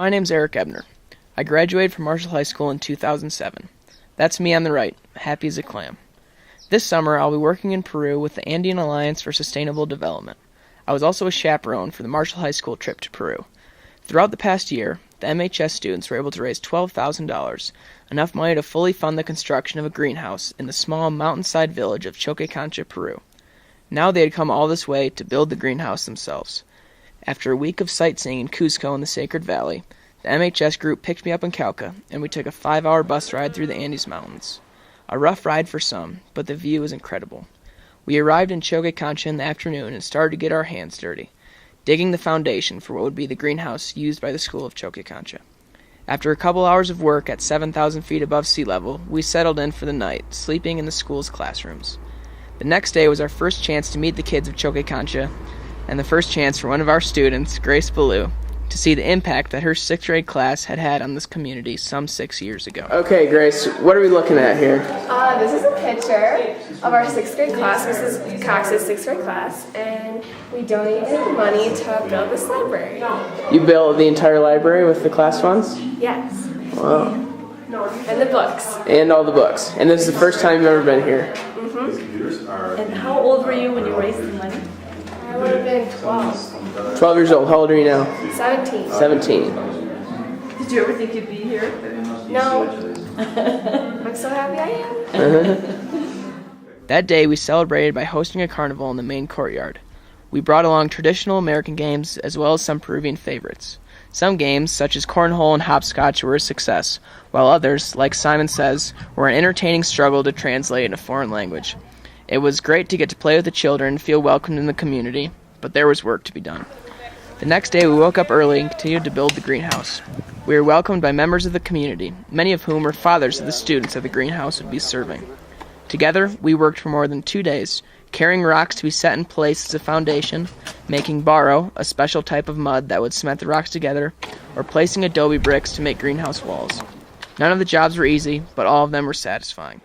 My name's Eric Ebner. I graduated from Marshall High School in 2007. That's me on the right, happy as a clam. This summer, I'll be working in Peru with the Andean Alliance for Sustainable Development. I was also a chaperone for the Marshall High School trip to Peru. Throughout the past year, the MHS students were able to raise $12,000, enough money to fully fund the construction of a greenhouse in the small mountainside village of Choquecancha, Peru. Now they had come all this way to build the greenhouse themselves. After a week of sightseeing in Cusco in the Sacred Valley, the MHS group picked me up in Cauca, and we took a 5-hour bus ride through the Andes Mountains. A rough ride for some, but the view was incredible. We arrived in Choquecancha in the afternoon and started to get our hands dirty, digging the foundation for what would be the greenhouse used by the school of Choquecancha. After a couple hours of work at 7,000 feet above sea level, we settled in for the night, sleeping in the school's classrooms. The next day was our first chance to meet the kids of Choquecancha, and the first chance for one of our students, Grace Ballou, to see the impact that her 6th grade class had had on this community some 6 years ago. Okay, Grace, what are we looking at here? This is a picture of our 6th grade class, Mrs. Cox's 6th grade class, and we donated money to build this library. You built the entire library with the class funds? Yes. Wow. And the books. And all the books. And this is the first time you've ever been here? Mm-hmm. And how old were you when you raised the money? I would have been 12. 12 years old. How old are you now? 17. 17. Did you ever think you'd be here? No. I'm so happy I am. That day we celebrated by hosting a carnival in the main courtyard. We brought along traditional American games as well as some Peruvian favorites. Some games, such as cornhole and hopscotch, were a success, while others, like Simon Says, were an entertaining struggle to translate in a foreign language. It was great to get to play with the children and feel welcomed in the community, but there was work to be done. The next day we woke up early and continued to build the greenhouse. We were welcomed by members of the community, many of whom were fathers of the students that the greenhouse would be serving. Together, we worked for more than 2 days, carrying rocks to be set in place as a foundation, making barro, a special type of mud that would cement the rocks together, or placing adobe bricks to make greenhouse walls. None of the jobs were easy, but all of them were satisfying.